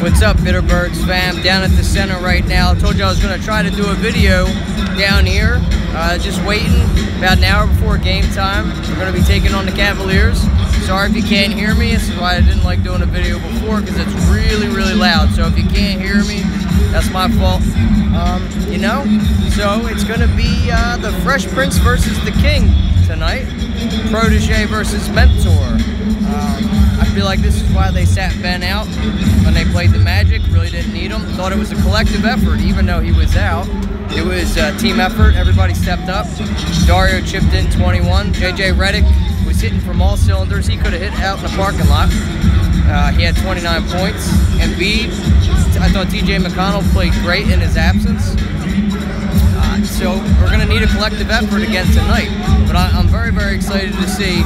What's up, Bitterbirds fam? Down at the center right now. I told you I was going to try to do a video down here. Just waiting about an hour before game time. We're going to be taking on the Cavaliers. Sorry if you can't hear me. This is why I didn't like doing a video before, because it's really, really loud. So if you can't hear me, that's my fault. You know, so it's going to be the Fresh Prince versus the King tonight. Protege versus mentor. I feel like this is why they sat Ben out when they played the Magic. Really didn't need him. Thought it was a collective effort, even though he was out. It was a team effort. Everybody stepped up. Dario chipped in 21. JJ Redick was hitting from all cylinders. He could have hit out in the parking lot. He had 29 points. Embiid, I thought TJ McConnell played great in his absence. So we're going to need a collective effort again tonight. But I'm very, very excited to see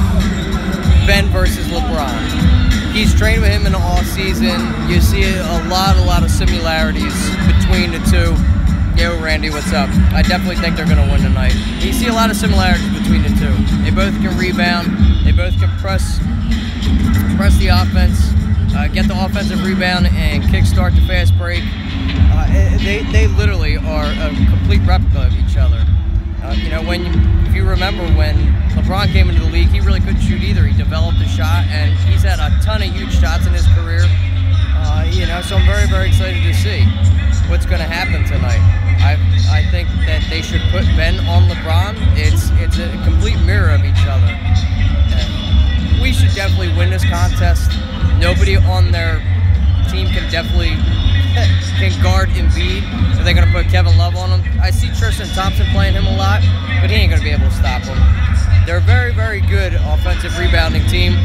Ben versus LeBron. He's trained with him in the off season. You see a lot of similarities between the two. Yo, Randy, what's up? I definitely think they're going to win tonight. You see a lot of similarities between the two. They both can rebound. They both can press the offense, get the offensive rebound, and kickstart the fast break. They literally are a complete replica of each other. You know, if you remember when LeBron came into the league, he really couldn't shoot either. He developed a shot, and he's had a ton of huge shots in his career. You know, so I'm very, very excited to see what's going to happen tonight. I think that they should put Ben on LeBron. It's a complete mirror of each other. And we should definitely win this contest. Nobody on their team can guard Embiid. So they're going to put Kevin Love on him. I see Tristan Thompson playing him a lot, but he ain't going to be able to stop him. They're a very, very good offensive rebounding team.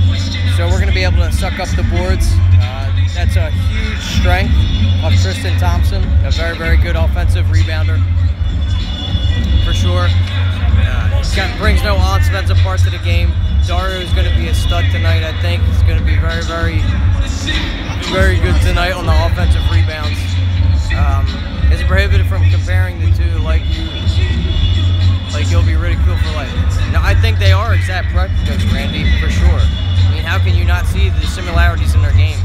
So we're going to be able to suck up the boards. That's a huge strength of Tristan Thompson, a very, very good offensive rebounder, for sure. Brings no offensive part to the game. Dario is going to be a stud tonight, I think. He's going to be very, very, very good tonight on the offensive rebounds. It's prohibited from comparing the two like you'll be ridiculed for life. Now, I think they are exact replicas, Randy, for sure. I mean, how can you not see the similarities in their game?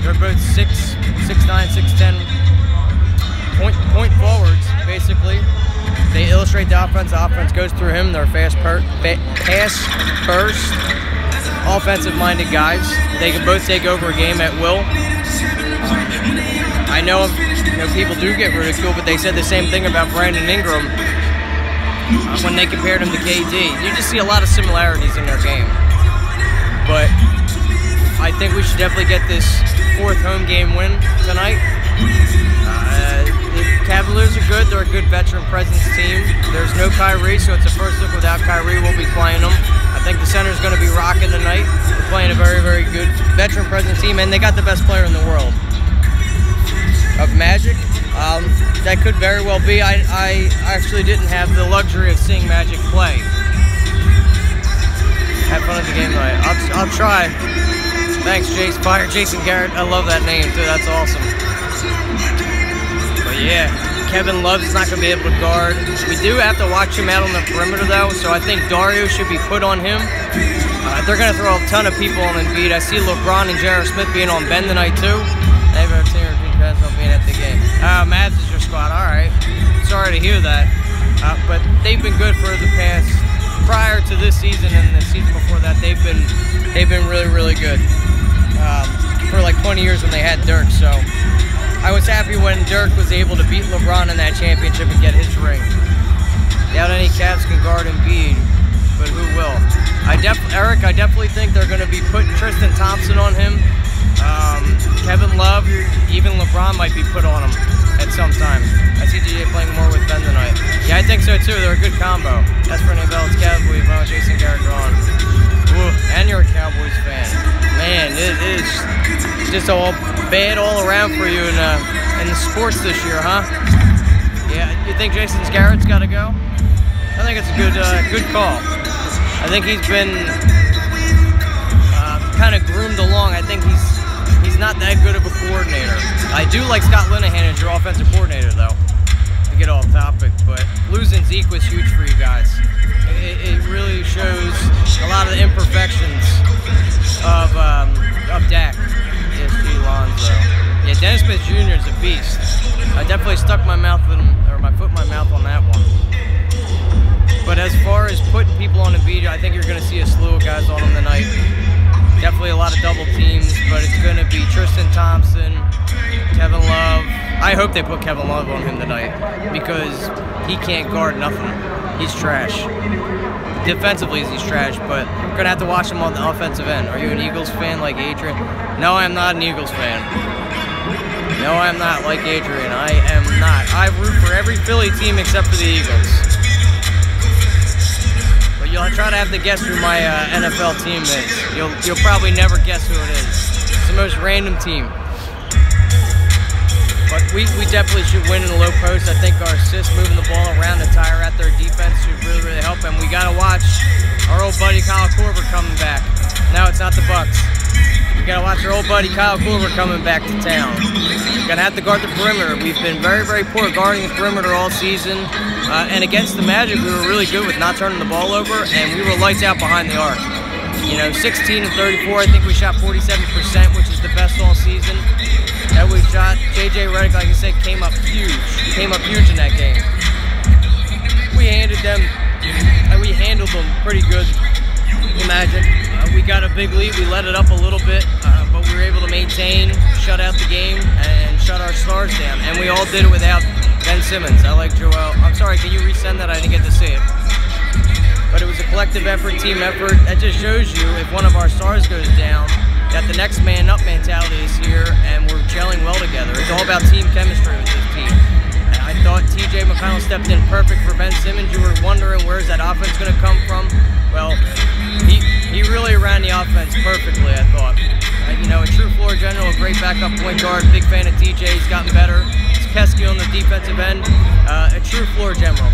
They're both 6'9", 6'10", point forwards, basically. They illustrate the offense. The offense goes through him. They're pass-first, offensive-minded guys. They can both take over a game at will. I know people do get ridiculed, but they said the same thing about Brandon Ingram when they compared him to KD. You just see a lot of similarities in their game. But I think we should definitely get this fourth home game win tonight. The Cavaliers are good. They're a good veteran presence team. There's no Kyrie, so it's a first look without Kyrie. We'll be playing them. I think the center's going to be rocking tonight. We're playing a very, very good veteran presence team, and they got the best player in the world. Of Magic, that could very well be. I actually didn't have the luxury of seeing Magic play. Have fun at the game tonight. I'll try. Thanks, Jason Garrett. I love that name too. That's awesome. But yeah, Kevin Love's not going to be able to guard. We do have to watch him out on the perimeter though, so I think Dario should be put on him. They're going to throw a ton of people on Embiid. I see LeBron and J.R. Smith being on Ben tonight too. They've ever seen on being at the game. Mavs is your squad. All right. Sorry to hear that. But they've been good for the past, prior to this season and the season before that. They've been really, really good. For like 20 years when they had Dirk. So I was happy when Dirk was able to beat LeBron in that championship and get his ring. Doubt any Cavs can guard Embiid, but who will? Eric, I definitely think they're going to be putting Tristan Thompson on him. Kevin Love, even LeBron might be put on him at some time. I see DJ playing more with Ben tonight. Yeah, I think so too. They're a good combo. That's for Bell's Cowboys. Jason Garrett drawn. And you're a Cowboys fan. Man, it is just all bad all around for you in the sports this year, huh? Yeah, you think Jason Garrett's got to go? I think it's a good call. I think he's been kind of groomed along. I think he's not that good of a coordinator. I do like Scott Linehan as your offensive coordinator, though, to get off topic, but losing Zeke was huge for you guys. It really shows a lot of the imperfections of Dak. ESG Lonzo. Yeah, Dennis Smith Jr. is a beast. I definitely stuck my mouth in him, or my foot in my mouth on that one. But as far as putting people on Embiid, I think you're going to see a slew of guys on him tonight. Definitely a lot of double teams, but it's going to be Tristan Thompson, Kevin Love. I hope they put Kevin Love on him tonight because he can't guard nothing. He's trash. Defensively, he's trash, but we're going to have to watch him on the offensive end. Are you an Eagles fan like Adrian? No, I'm not an Eagles fan. No, I'm not like Adrian. I am not. I root for every Philly team except for the Eagles. But you'll try to have to guess who my NFL team is. You'll probably never guess who it is. It's the most random team. But we definitely should win in the low post. I think our assists moving the ball around the tire at their defense should really, really help. And we got to watch our old buddy Kyle Korver coming back. Now it's not the Bucks. We got to watch our old buddy Kyle Korver coming back to town. We're going to have to guard the perimeter. We've been very, very poor guarding the perimeter all season. And against the Magic, we were really good with not turning the ball over. And we were lights out behind the arc. You know, 16 and 34. I think we shot 47%, which is the best all season. That we shot. JJ Redick, like I said, came up huge. Came up huge in that game. We handled them pretty good. Imagine. We got a big lead. We let it up a little bit, but we were able to maintain, shut out the game, and shut our stars down. And we all did it without Ben Simmons. I like Joel. I'm sorry, can you resend that? I didn't get to see it. But it was a collective effort, team effort. That just shows you if one of our stars goes down, that the next man up mentality is here, and we're gelling well together. It's all about team chemistry with this team. And I thought TJ McConnell stepped in perfect for Ben Simmons. You were wondering where's that offense going to come from. Well, he really ran the offense perfectly, I thought. You know, a true floor general, a great backup point guard. Big fan of TJ. He's gotten better. Skeski on the defensive end. A true floor general.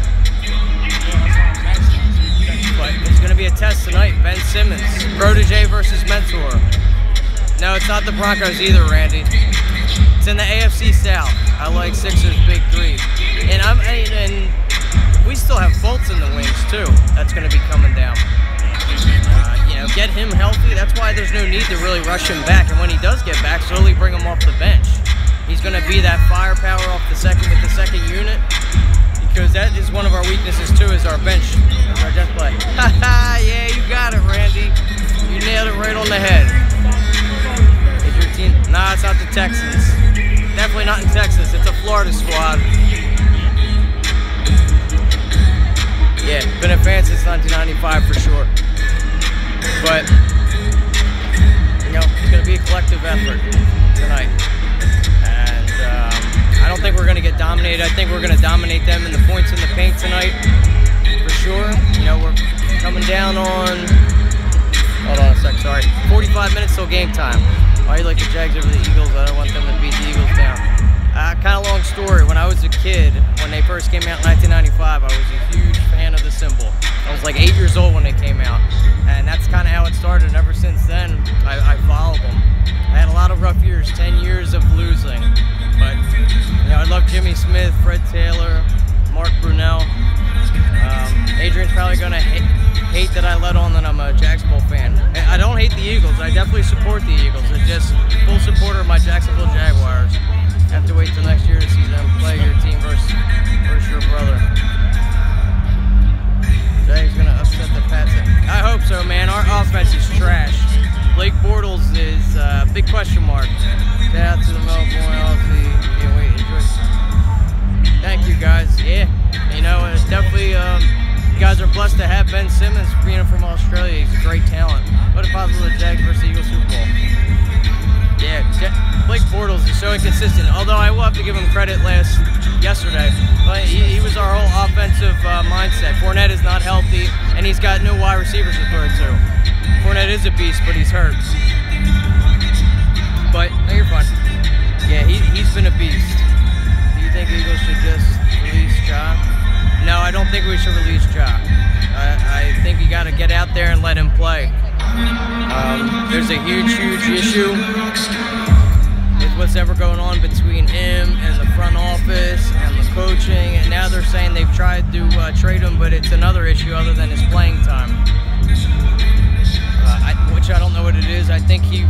But it's going to be a test tonight. Ben Simmons, protege versus mentor. No, it's not the Broncos either, Randy. It's in the AFC South. I like Sixers big three. And we still have Fultz in the wings, too. That's going to be coming down. You know, get him healthy. That's why there's no need to really rush him back. And when he does get back, slowly bring him off the bench. He's going to be that firepower off the second with the second unit. Because that is one of our weaknesses, too, is our bench. Our just play. Ha-ha, yeah, you got it, Randy. You nailed it right on the head. Nah, it's not the Texans. Definitely not in Texas. It's a Florida squad. Yeah, been a fan since 1995 for sure. But, you know, it's going to be a collective effort tonight. And I don't think we're going to get dominated. I think we're going to dominate them in the points in the paint tonight for sure. You know, we're coming down on, hold on a sec, sorry, 45 minutes till game time. Why you like the Jags over the Eagles? I don't want them to beat the Eagles down. Kind of long story. When I was a kid, when they first came out in 1995, I was a huge fan of the symbol. I was like 8 years old when they came out. And that's kind of how it started. And ever since then, I followed them. I had a lot of rough years, 10 years of losing. But, you know, I love Jimmy Smith, Fred Taylor, Mark Brunell. Adrian's probably going to hate that I let on that I'm a Jacksonville fan. I don't hate the Eagles. I definitely support the Eagles. I'm just full supporter of my Jacksonville Jaguars. Have to wait till next year to see them play your team versus your brother. Jag's going to upset the Pats. I hope so, man. Our offense is trash. Blake Bortles is a big question mark. Shout out to the Melbourne LC. Can't wait. Enjoy. Thank you, guys. Yeah, you know, it's definitely... you guys are blessed to have Ben Simmons being from Australia. He's a great talent. What a possible Jags versus Eagles Super Bowl. Yeah, Blake Bortles is so inconsistent. Although I will have to give him credit yesterday. But he was our whole offensive mindset. Fournette is not healthy, and he's got no wide receivers to throw to. Fournette is a beast, but he's hurt. But, no, you're fine. Yeah, he's been a beast. Do you think Eagles should just release Ja? No, I don't think we should release Ja. I think you got to get out there and let him play. There's a huge, huge issue with what's ever going on between him and the front office and the coaching. And now they're saying they've tried to trade him, but it's another issue other than his playing time. Which I don't know what it is. I think he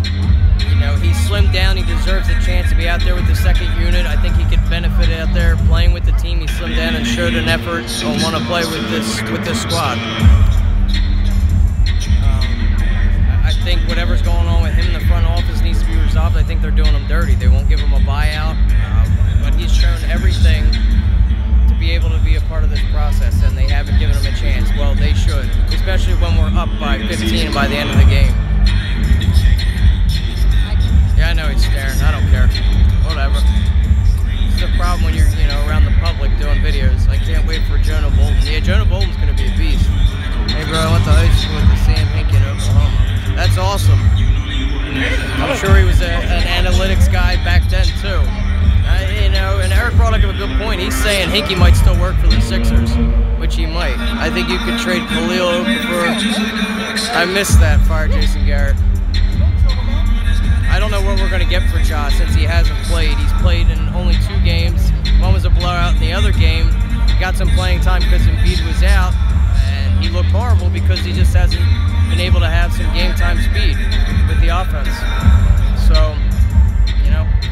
slimmed down. He deserves a chance to be out out there with the second unit. I think he could benefit out there playing with the team. He slimmed down and showed an effort on want to play with this squad. I think whatever's going on with him in the front office needs to be resolved. I think they're doing him dirty. They won't give him a buyout, but he's shown everything to be able to be a part of this process, and they haven't given him a chance. Well, they should, especially when we're up by 15 by the end of the game. Yeah, I know he's staring. I don't care. Whatever. It's the problem when you're, around the public doing videos. I can't wait for Jonah Bolton. Yeah, Jonah Bolton's going to be a beast. Hey, bro, I went to high school with the Sam Hinkie in Oklahoma. That's awesome. I'm sure he was an analytics guy back then, too. And Eric brought up a good point. He's saying Hinkie might still work for the Sixers, which he might. I think you could trade Khalil for... I missed that, fire Jason Garrett. I don't know what we're going to get for Ja since he hasn't played. He's played in only 2 games. One was a blowout, and the other game he got some playing time because Embiid was out, and he looked horrible because he just hasn't been able to have some game time speed with the offense. So,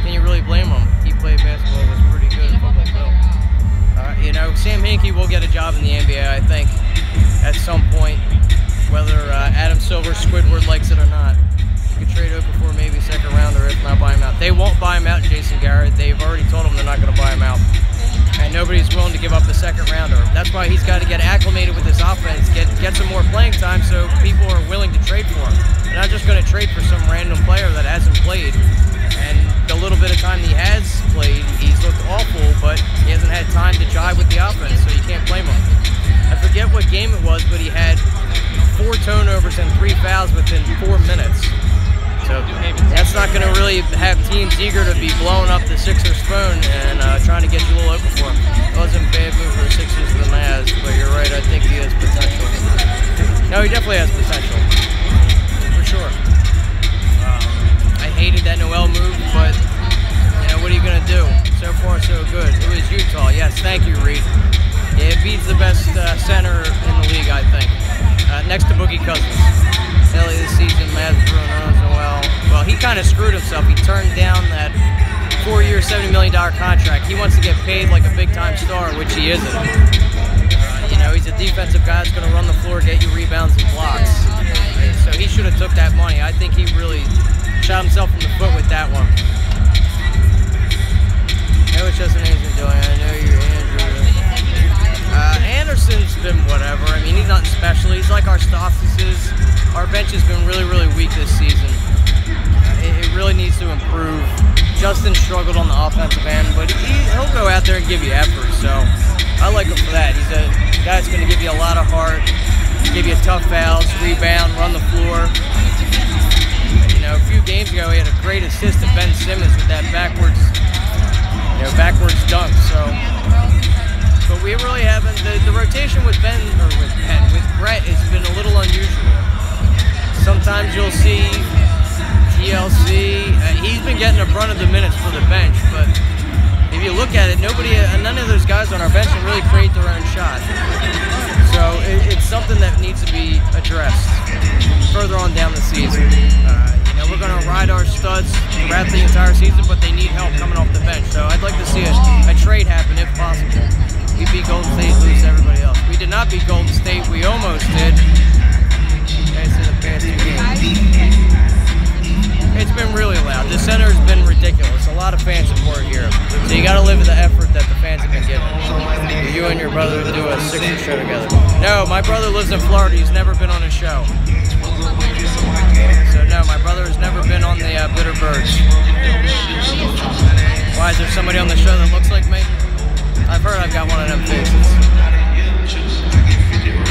can you really blame him? He played basketball, was pretty good in football too. Sam Hinkie will get a job in the NBA, I think, at some point, whether Adam Silver, Squidward likes it or not. You could trade Okafor maybe second rounder, if not buy him out. They won't buy him out, Jason Garrett. They've already told him they're not going to buy him out. And nobody's willing to give up the second rounder. That's why he's got to get acclimated with this offense, get some more playing time so people are willing to trade for him. They're not just going to trade for some random player that hasn't played. And the little bit of time he has played, he's looked awful, but he hasn't had time to jive with the offense, so you can't blame him. I forget what game it was, but he had 4 turnovers and 3 fouls within 4 minutes. So that's not going to really have teams eager to be blowing up the Sixers phone and trying to get you a little open for him. It wasn't a bad move for the Sixers or the Mavs, but you're right, I think he has potential. No, he definitely has potential, for sure. I hated that Noel move, but what are you going to do? So far, so good. It was Utah. Yes, thank you, Reed. Yeah, it beats the best center in the league, I think. Next to Boogie Cousins. Early this season, Mavs Bruno Noel. Well, he kind of screwed himself. He turned down that 4-year, $70 million contract. He wants to get paid like a big-time star, which he isn't. He's a defensive guy that's going to run the floor, get you rebounds and blocks. So he should have took that money. I think he really shot himself in the foot with that one. Hey, what's just Anderson doing? I know you're Andrew. Anderson's been whatever. I mean, he's nothing special. He's like our Stoffises. Our bench has been really, really weak this season. It really needs to improve. Justin struggled on the offensive end, but he'll go out there and give you effort. So I like him for that. He's a guy that's going to give you a lot of heart, give you tough fouls, rebound, run the floor. A few games ago, he had a great assist to Ben Simmons with that backwards dunk. So, but we really haven't. The rotation with with Brett has been a little unusual. Sometimes you'll see TLC. He's been getting the brunt of the minutes for the bench, but if you look at it, none of those guys on our bench can really create their own shot. So it's something that needs to be addressed further on down the season. We're going to ride our studs throughout the entire season, but they need help coming off the bench. So I'd like to see a trade happen if possible. We beat Golden State, lose everybody else. We did not beat Golden State. We almost did. As in the past 2 games. It's been really loud. The center has been ridiculous. A lot of fan support here. So you got to live with the effort that the fans have been giving. You and your brother do a Sixers show together. No, my brother lives in Florida. He's never been on a show. So no, my brother has never been on the Bitter Birds. Why, is there somebody on the show that looks like me? I've heard I've got one of them faces.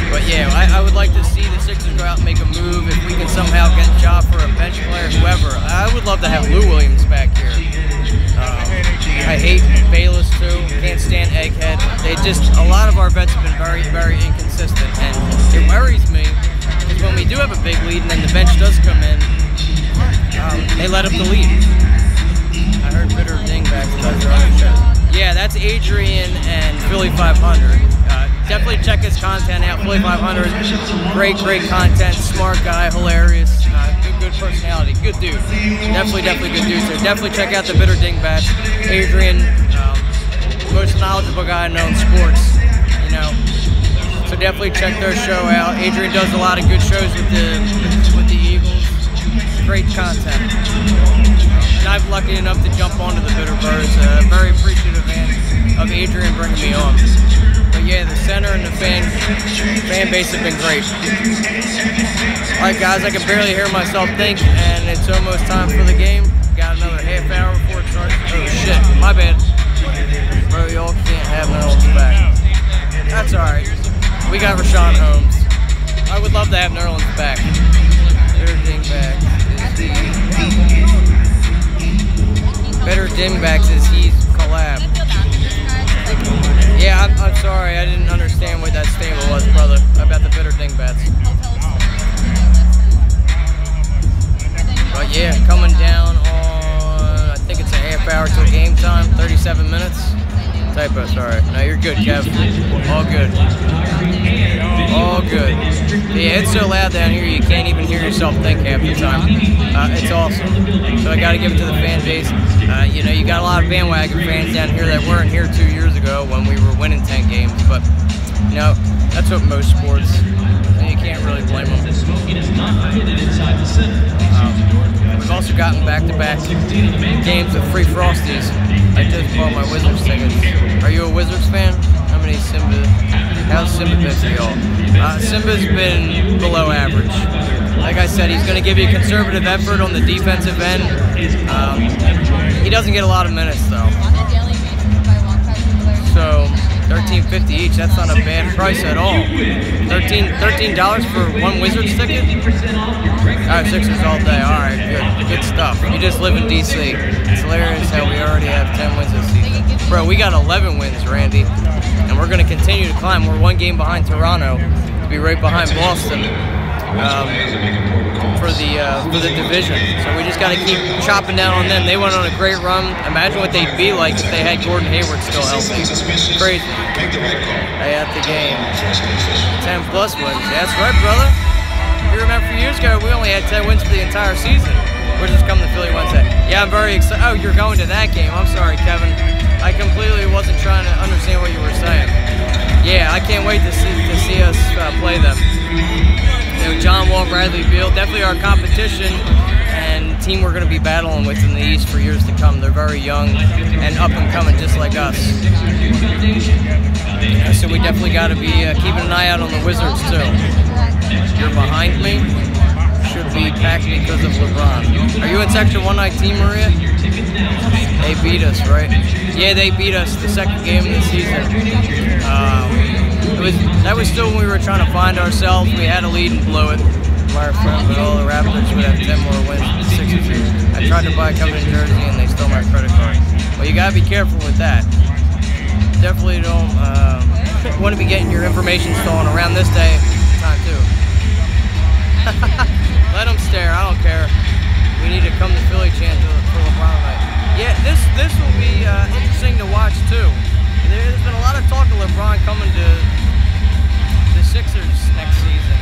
But yeah, I would like to see the Sixers go out and make a move. If we can somehow get a job for a bench player, whoever. I would love to have Lou Williams back here. I hate Bayless too. Can't stand Egghead. A lot of our vets have been very, very inconsistent, and it worries me because when we do have a big lead and then the bench does come in, they let up the lead. I heard Bitter Dingbacks does their own show. Yeah, that's Adrian and Philly 500. Definitely check his content out. Philly 500, great content, smart guy, hilarious, good good personality. Good dude. Definitely good dude. So definitely check out the Bitter Dingbats. Adrian, the most knowledgeable guy I know in sports, you know. So definitely check their show out. Adrian does a lot of good shows with the Eagles. Great content. And I'm lucky enough to jump onto the Bitter Birds. Very appreciative of Adrian bringing me on. But yeah, the center and the fan base have been great. Alright guys, I can barely hear myself think, and it's almost time for the game. Got another half hour before it starts. Oh shit, my bad. Bro, y'all can't have Nerlens back. That's alright. We got Rashawn Holmes. I would love to have Nerlens back. Better Dingbacks is he's collab. Yeah, I'm sorry, I didn't understand what that statement was, brother, about the Bitter Dingbats. But yeah, coming down on, I think it's a half hour till game time, 37 minutes. Typo, sorry. No, you're good, Kev. All good. All good. Yeah, it's so loud down here you can't even hear yourself think half the time. It's awesome. So I got to give it to the fan base. You know, you got a lot of bandwagon fans down here that weren't here 2 years ago when we were winning 10 games. But, you know, that's what most sports, you can't really blame them. We've also gotten back-to-back games of free Frosties. I just bought my Wizards tickets. Are you a Wizards fan? How many Simba? How's Simba been for y'all? Simba's been below average. Like I said, he's going to give you a conservative effort on the defensive end. He doesn't get a lot of minutes though. So $13.50 each. That's not a bad price at all. $13 for one Wizards ticket. Alright, Sixers all day. Alright, good stuff. You just live in DC. It's hilarious how we already have 10 wins this season. Bro, we got 11 wins, Randy. And we're going to continue to climb. We're one game behind Toronto to be right behind Boston for the division. So we just got to keep chopping down on them. They went on a great run. Imagine what they'd be like if they had Gordon Hayward still healthy. Crazy. They at the game. 10 plus wins. That's right, brother. You remember a few years ago, we only had 10 wins for the entire season. We're just coming to Philly Wednesday. Yeah, I'm very excited. Oh, you're going to that game. I'm sorry, Kevin. I completely wasn't trying to understand what you were saying. Yeah, I can't wait to see us play them. You know, John Wall, Bradley Beal, definitely our competition and team we're going to be battling with in the East for years to come. They're very young and up and coming just like us. So we definitely got to be keeping an eye out on the Wizards too. You're behind me. Should be packed because of LeBron. Are you in Section 119, Maria? They beat us, right? Yeah, they beat us the second game of the season. That was still when we were trying to find ourselves. We had a lead and blew it. My friend, but all the Raptors would have 10 more wins than the Sixers. I tried to buy a Covenant jersey and they stole my credit card. Well, you gotta be careful with that. Definitely don't want to be getting your information stolen around this time too. Let them stare. I don't care. We need to come to Philly chant for LeBron tonight. Yeah, this will be interesting to watch too. There's been a lot of talk of LeBron coming to the Sixers next season.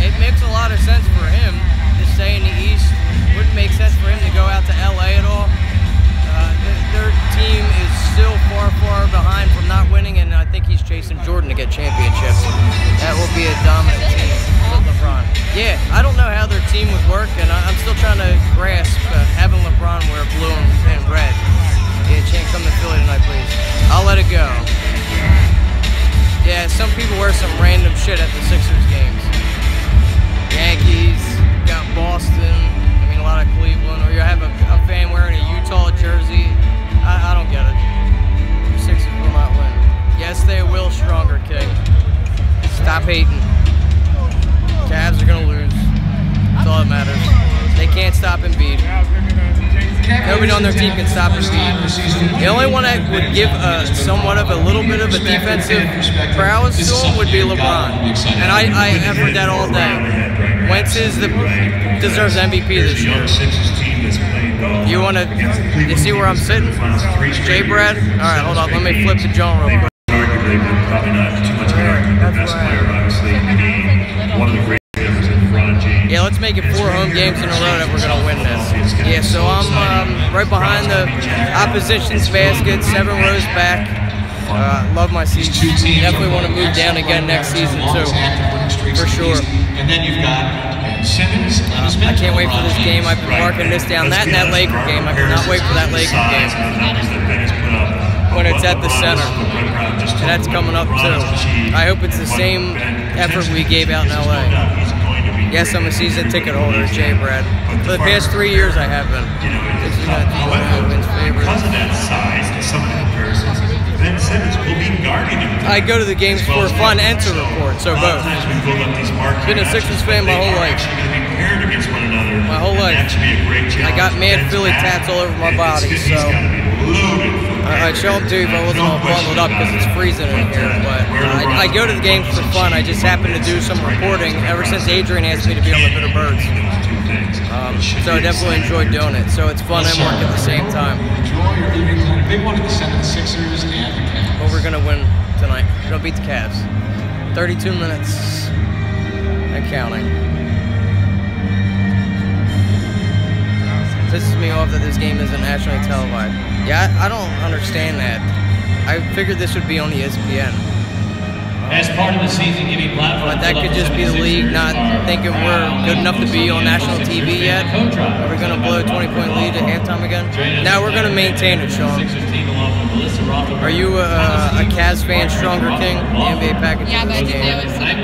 It makes a lot of sense for him to stay in the East. Wouldn't make sense for him to go out to LA at all. Their team is still far behind from not winning, and I think he's chasing Jordan to get championships. That will be a dominant team with LeBron. Yeah, I don't know how their team would work, and I'm still trying to grasp having LeBron wear blue and red. Yeah, Chan, come to Philly tonight, please. I'll let it go. Yeah, some people wear some random shit at the Sixers games. Yankees, got Boston, I mean a lot of Cleveland, or you have a fan wearing a Utah jersey. I don't get it. The Sixers will not win. Yes, they will, stronger, King. Stop hating. Cavs are going to lose. That's all that matters. They can't stop Embiid. Nobody on their team can stop Embiid. The only one that would give somewhat of a little bit of a defensive prowess to him would be LeBron. And I've heard that all day. Wentz deserves MVP this year. You see where I'm sitting? J. Brad? Alright, hold on. Let me flip the John real quick. Yeah, let's make it 4 home games in a row that we're gonna win this. Yeah, so I'm right behind the opposition's basket, 7 rows back. Love my seats. Definitely want to move down again next season too, for sure. And then you've got Simmons. I can't wait for this game. I've been marking this down. That and that Laker game. I cannot wait for that Laker game when it's at the center. And that's coming up too. I hope it's the same effort we gave out in LA. Yes, I'm a season ticket holder, Jay Brad. For the past 3 years I have been. Because of that size and some of the comparisons, Ben Simmons will be guarding him. I go to the games for fun and to report, so both. Been a Sixers fan my whole life. My whole life. I got mad Philly tats all over my body, so I'd show them to you if I wasn't all bundled up because it's freezing in here. But I go to the games for fun. I just happen to do some reporting ever since Adrian asked me to be on the Bitter Birds. So I definitely enjoy doing it. So it's fun and work at the same time. Big one to send the Sixers and the Cavs. But we're gonna win tonight. We're gonna beat the Cavs. 32 minutes and counting. Pisses me off that this game isn't nationally televised. Yeah, I don't understand that. I figured this would be on the ESPN. As part of the season giving platform. But that could just be the league not thinking we're good enough to be on national TV yet. Are we going to blow a 20-point lead at halftime again? No, we're going to maintain it, Sean. Are you a Cavs fan, Stronger King? The NBA package Yeah, this game.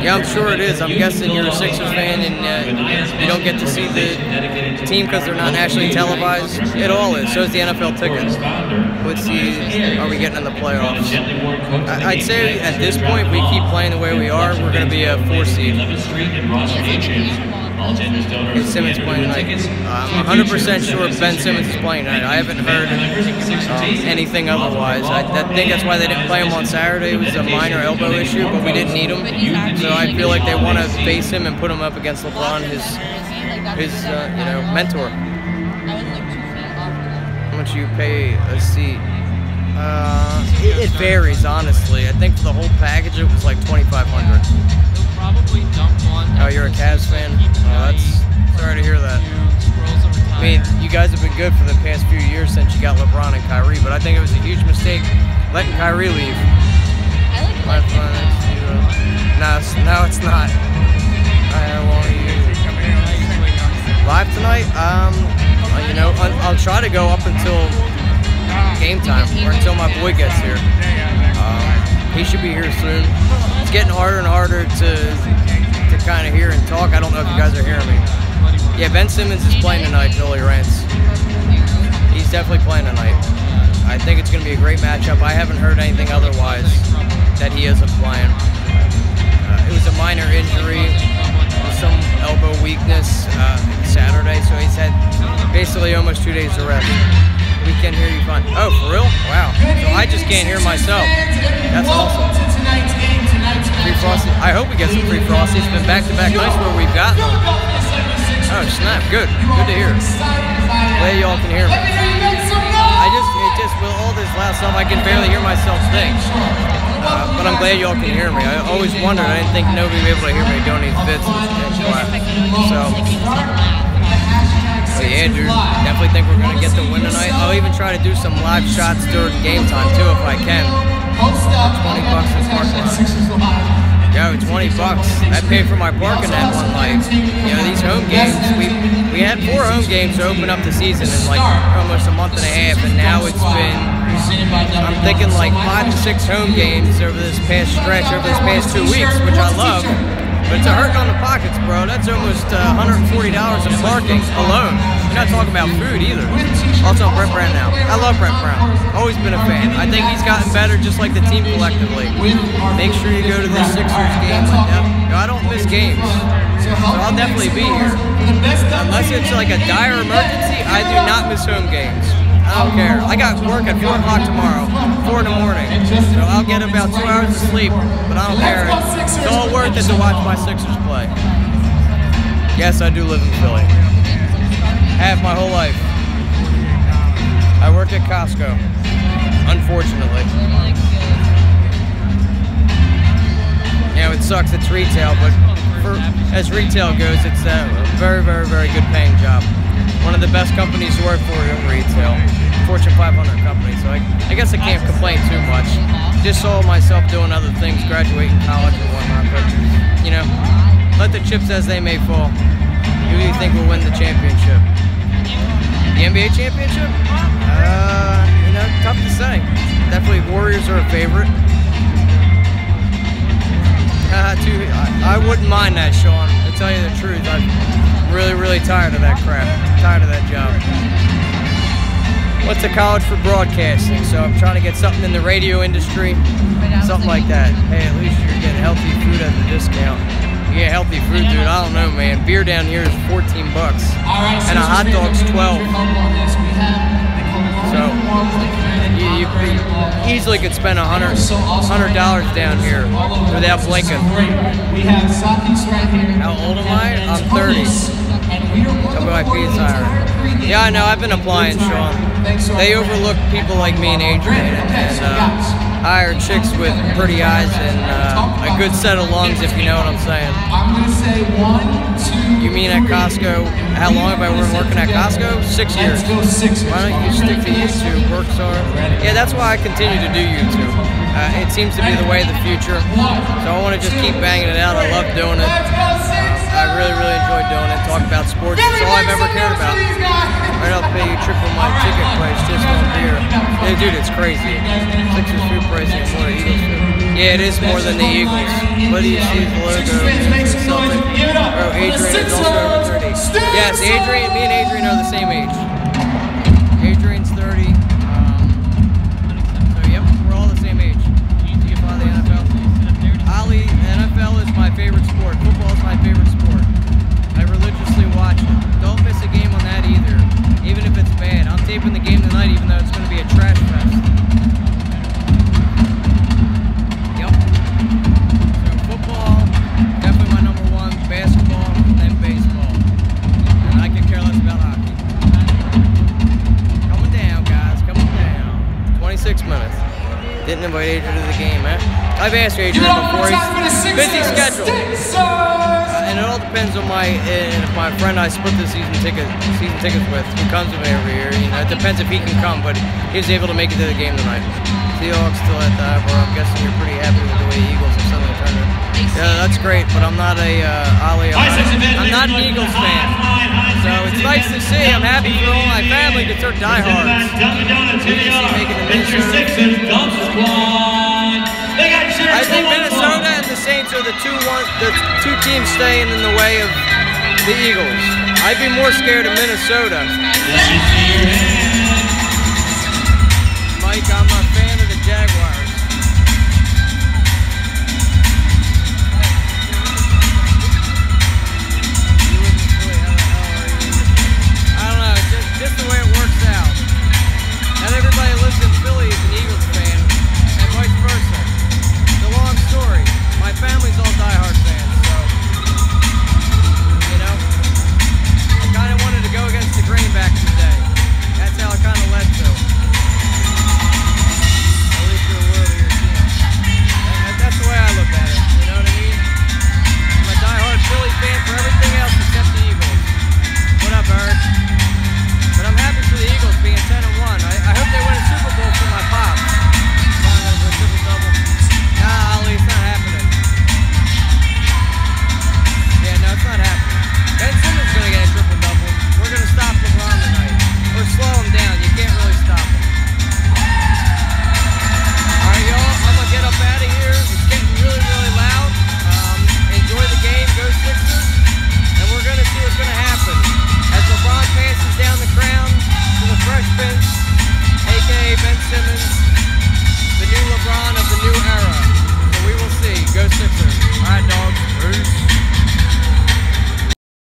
Yeah, I'm sure it is. I'm guessing you're a Sixers fan and you don't get to see the team because they're not nationally televised. It all is. So is the NFL tickets. Let's see, are we getting in the playoffs? I'd say at this point, we keep playing the way we are, we're going to be a 4 seed. Is Simmons playing tonight? I'm 100% sure Ben Simmons is playing tonight. I haven't heard anything otherwise. I think that's why they didn't play him on Saturday. It was a minor elbow issue, but we didn't need him. So I feel like they want to face him and put him up against LeBron, his mentor. How much you pay a seat? It varies, honestly. I think for the whole package, it was like $2,500. Oh, you're a Cavs fan? Oh, that's sorry to hear that. I mean, you guys have been good for the past few years since you got LeBron and Kyrie, but I think it was a huge mistake letting Kyrie leave. No, it's not. Live tonight? I'll try to go up until game time or until my boy gets here. He should be here soon. It's getting harder and harder to kind of hear and talk. I don't know if you guys are hearing me. Yeah, Ben Simmons is playing tonight, Billy Rance. He's definitely playing tonight. I think it's going to be a great matchup. I haven't heard anything otherwise that he isn't playing. It was a minor injury, some elbow weakness Saturday, so he's had basically almost 2 days to rest. We can hear you fine. Oh, for real? Wow. So I just can't hear myself. That's awesome. Free Frosty. I hope we get some free Frosties. It's been back-to-back nights where we've gotten them. Oh, snap. Good. Good to hear. Glad y'all can hear me. It just with all this loud stuff, I can barely hear myself think. But I'm glad y'all can hear me. I always wondered. I didn't think nobody would be able to hear me doing these bits and clap. So yeah, dude, definitely think we're gonna get the win tonight. I'll even try to do some live shots during game time too if I can. $20 in parking lot. Yo, $20. I paid for my parking that one night. These home games, we had 4 home games to open up the season in like almost a month and a half, and now it's been, I'm thinking like 5 to 6 home games over this past stretch, over this past 2 weeks, which I love. But it's a hurting on the pockets, bro. That's almost $140 in parking alone. You're not talking about food either. Also, Brett Brown now. I love Brett Brown. Always been a fan. I think he's gotten better just like the team collectively. Make sure you go to the Sixers game. I don't miss games. So I'll definitely be here. Unless it's like a dire emergency, I do not miss home games. I don't care. I got work at 4 o'clock tomorrow, 4 in the morning. So I'll get about 2 hours of sleep, but I don't care. It's all worth it to watch my Sixers play. Yes, I do live in Philly. Have my whole life. I work at Costco, unfortunately. It sucks it's retail, but as retail goes, it's a very, very, very good paying job. One of the best companies to work for in retail, Fortune 500 company. So I guess I can't complain too much. Just saw myself doing other things, graduating college and whatnot. But you know, let the chips as they may fall. Who do you think will win the championship? The NBA championship? You know, tough to say. Definitely Warriors are a favorite. I wouldn't mind that, Sean. To tell you the truth, I'm really, really tired of that crap. Tired of that job. Went to college for broadcasting, so I'm trying to get something in the radio industry, something like that. Hey, at least you're getting healthy food at the discount. Yeah, healthy food, dude. I don't know, man. Beer down here is 14 bucks, and a hot dog's 12. So you easily could spend $100 down here without blinking. How old am I? I'm 30. Tell me my pizza higher. Yeah, I know. I've been applying, Sean. They overlook people like me and Adrian, and hire chicks with pretty eyes and a good set of lungs, if you know what I'm saying. I'm gonna say 1, 2. You mean at Costco? How long have I been working at Costco? 6 years. Let's go 6 years. Why don't you stick to YouTube? Work hard. Yeah, that's why I continue to do YouTube. It seems to be the way of the future. So I want to just keep banging it out. I love doing it. I really, really enjoy doing it. Talk about sports. It's all I've ever cared about. Right, I'll pay you triple my ticket price just on beer. Yeah, dude, it's crazy. Sixers food price is more than Eagles food. Yeah, it is more than the Eagles. What do you see the logo? Bro, Adrian is also over 30. Yes, Adrian, me and Adrian are the same age. Adrian's 30. So, yep, we're all the same age. Do you follow the NFL? Ali, the NFL is my favorite sport. Football is my favorite sport. I religiously watch it. Don't miss a game on that either, even if it's bad. I'm taping the game tonight, even though it's going to be a trash fest. Yep. So football, definitely my number one. Basketball, then baseball. And I could care less about hockey. Coming down, guys. Coming down. 26 minutes. Didn't invite Adrian to the game, man. I've asked Adrian before. He's busy schedule. And it all depends on if my friend I split the season tickets with, who comes with me every year. You know, it depends if he can come, but he was able to make it to the game tonight. Seahawks still at the Ivor. I'm guessing you're pretty happy with the way the Eagles have suddenly turned it. Yeah, that's great, but I'm not a I'm not an Eagles fan. So it's nice to see. I'm happy for all my family because they're diehards. I think Minnesota and the Saints are the two teams staying in the way of the Eagles. I'd be more scared of Minnesota.